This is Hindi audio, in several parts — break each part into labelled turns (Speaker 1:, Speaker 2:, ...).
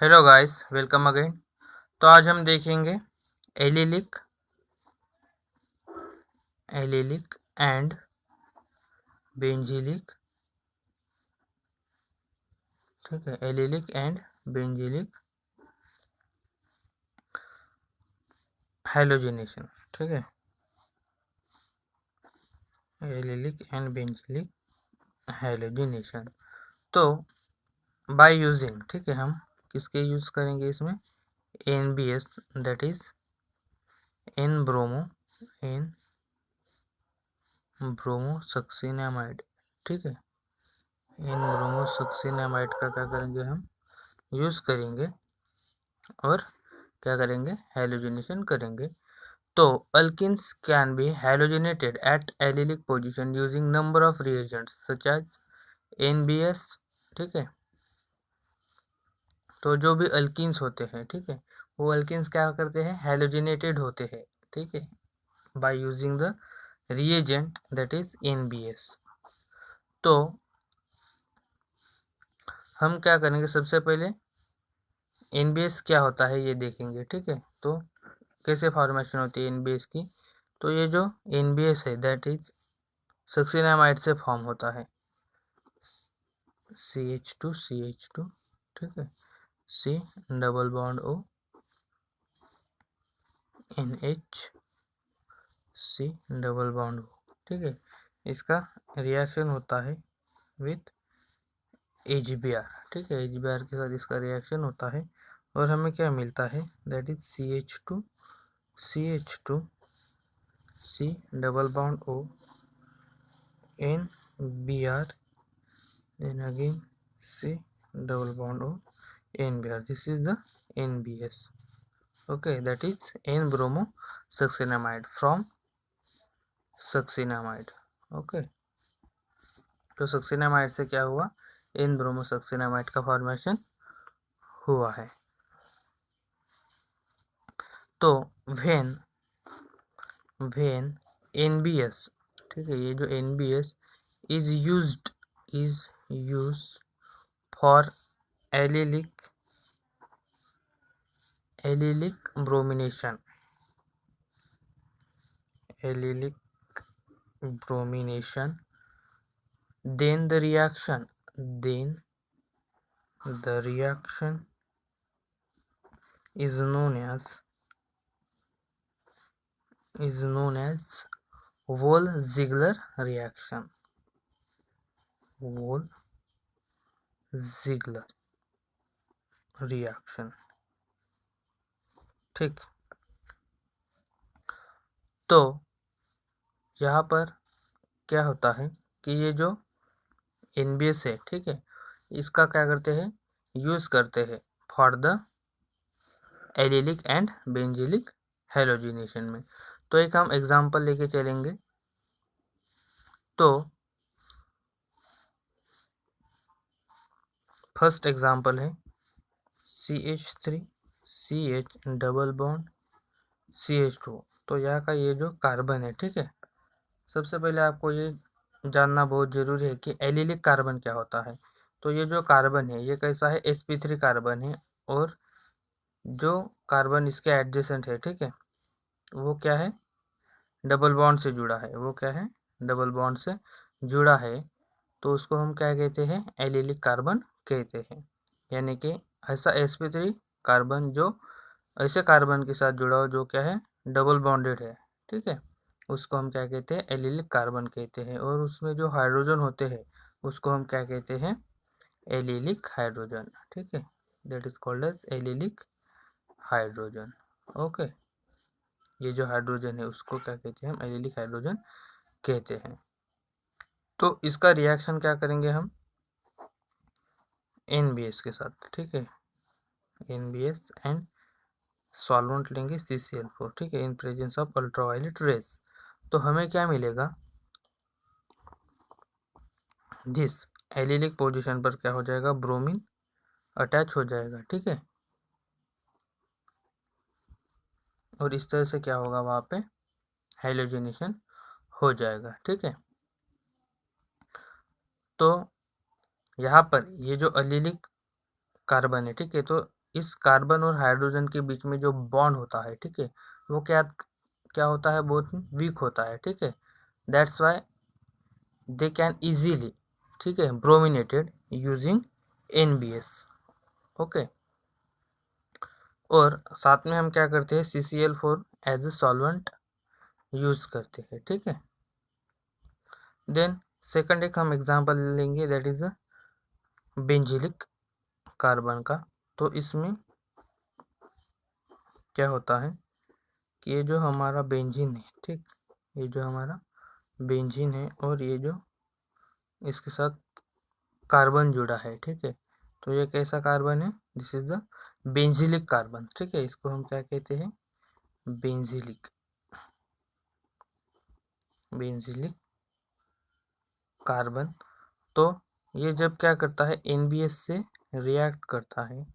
Speaker 1: Hello guys, welcome again. तो आज हम देखेंगे एलिलिक एंड बेंजीलिक। ठीक है, एलिलिक एंड बेंजीलिक हैलोजिनेशन। ठीक है, एलिलिक एंड बेंजीलिक हैलोजिनेशन। तो बाय यूजिंग, ठीक है, हम किसके यूज करेंगे इसमें? NBS, that is an bromosuccinimide. ठीक है, इन ब्रोमोसक्सिनामाइड का क्या करेंगे, हम यूज करेंगे और क्या करेंगे, हैलोजिनेशन करेंगे। तो alkenes can be halogenated at allylic position using number of reagents such as NBS। ठीक है, तो जो भी अल्किन्स होते हैं, ठीक है, वो अल्किन्स क्या करते हैं, हैलोजिनेटेड होते हैं। ठीक है, by using the reagent that is NBS। तो हम क्या करेंगे, सबसे पहले NBS क्या होता है ये देखेंगे। ठीक है, तो कैसे फॉर्मेशन होती है NBS की? तो ये जो NBS है दैट इज सक्सिनामाइड से फॉर्म होता है, CH2 ठीक है, C double bond O NH C double bond O। ठीक है, इसका रिएक्शन होता है विथ HBr। ठीक है, HBr के साथ इसका रिएक्शन होता है और हमें क्या मिलता है, that is CH2 C double bond O NBr, then again C double bond O NBr. This is the NBS. Okay, that is N-bromosuccinamide from succinamide. Okay, तो सक्सिनामाइड से क्या हुआ, N-bromosuccinamide का फॉर्मेशन हुआ है। तो वेन NBS, ठीक है, ये जो NBS is used for allylic bromination, then the reaction is known as Wolff-Ziegler reaction. ठीक, तो यहाँ पर क्या होता है कि ये जो NBS है, ठीक है, इसका क्या करते हैं, यूज करते हैं for the allylic and benzylic halogenation में। तो एक हम एग्जांपल लेके चलेंगे। तो फर्स्ट एग्जांपल है CH3 CH double bond CH2। तो यहाँ का ये जो कार्बन है, ठीक है, सबसे पहले आपको ये जानना बहुत जरूरी है कि एलिलिक कार्बन क्या होता है। तो ये जो कार्बन है ये कैसा है, sp3 कार्बन है, और जो कार्बन इसके एडजेसेंट है, ठीक है, वो क्या है, डबल बॉन्ड से जुड़ा है। वो क्या है, डबल बॉन्ड से जुड़ा है, तो उसको हम क्या कहते हैं, एलिलिक कार्बन कहते हैं। यानी कि ऐसा sp3 कार्बन जो ऐसे कार्बन के साथ जुड़ा हो जो क्या है, डबल बॉन्डेड है, ठीक है, उसको हम क्या कहते हैं, एलिलिक कार्बन कहते हैं। और उसमें जो हाइड्रोजन होते हैं उसको हम क्या कहते हैं, एलिलिक हाइड्रोजन। ठीक है, that is called as allylic hydrogen. Okay, ये जो हाइड्रोजन है उसको क्या कहते हैं, हम एलिलिक हाइड्रोजन कहते हैं। तो इसका रिएक्शन क्या करेंगे हम NBS के साथ। ठीक है, NBS एंड सॉल्वेंट लेंगे CCl4, ठीक है, in presence of ultraviolet rays. तो हमें क्या मिलेगा, दिस एलिलिक पोजीशन पर क्या हो जाएगा, ब्रोमीन अटैच हो जाएगा। ठीक है, और इस तरह से क्या होगा, वहां पे हैलोजिनेशन हो जाएगा। ठीक है, तो यहाँ पर ये जो एलिलिक कार्बन है, ठीक है, तो इस कार्बन और हाइड्रोजन के बीच में जो बॉन्ड होता है, ठीक है, वो क्या क्या होता है, बहुत वीक होता है, ठीक है। That's why they can easily, ठीक है, ब्रोमिनेटेड यूजिंग NBS। ओके, और साथ में हम क्या करते हैं, CCl4 as a solvent use करते हैं, ठीक है। देन सेकंड एक हम एग्जांपल लेंगे, दैट इज बेंजिलिक कार्बन का। तो इसमें क्या होता है कि ये जो हमारा बेंजीन है, ठीक, ये जो हमारा बेंजीन है और ये जो इसके साथ कार्बन जुड़ा है, ठीक है, तो ये कैसा कार्बन है, this is the benzylic carbon, ठीक है। इसको हम क्या कहते हैं, बेंजिलिक कार्बन। तो ये जब क्या करता है, NBS से रिएक्ट करता है,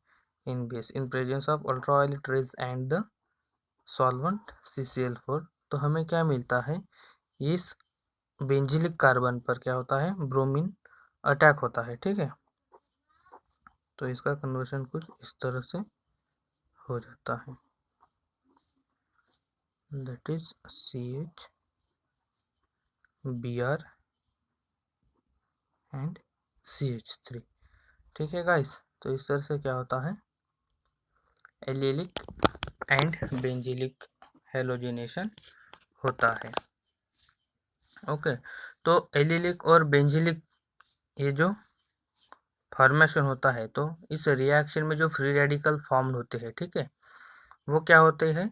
Speaker 1: NBS in presence of ultraviolet rays and the solvent CCl4, तो हमें क्या मिलता है, इस बेंजिलिक कार्बन पर क्या होता है, ब्रोमीन अटैक होता है, ठीक है। तो इसका कन्वर्शन कुछ इस तरह से हो जाता है, that is CH Br and CH3, ठीक है गाइस। तो इस तरह से क्या होता है, एलिलिक एंड बेंजिलिक हेलोजिनेशन होता है। ओके, तो एलिलिक और बेंजिलिक ये जो फॉर्मेशन होता है, तो इस रिएक्शन में जो फ्री रेडिकल फॉर्म्ड होते हैं, ठीक है, वो क्या होते हैं,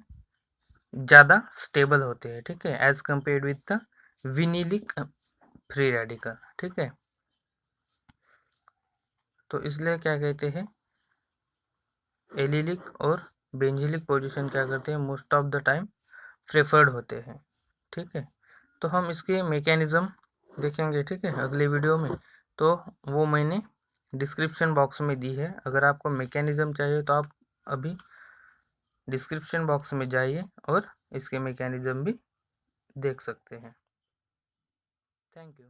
Speaker 1: ज़्यादा स्टेबल होते हैं, ठीक है, as compared with the vinylic free radical, ठीक है। तो इसलिए क्या कहते हैं, एलिलिक और बेंजिलिक पोजीशन क्या करते हैं, most of the time preferred होते हैं, ठीक है। तो हम इसके मैकेनिज्म देखेंगे, ठीक है, अगले वीडियो में। तो वो मैंने डिस्क्रिप्शन बॉक्स में दी है, अगर आपको मैकेनिज्म चाहिए तो आप अभी डिस्क्रिप्शन बॉक्स में जाइए और इसके मैकेनिज्म भी देख सकते हैं। Thank you.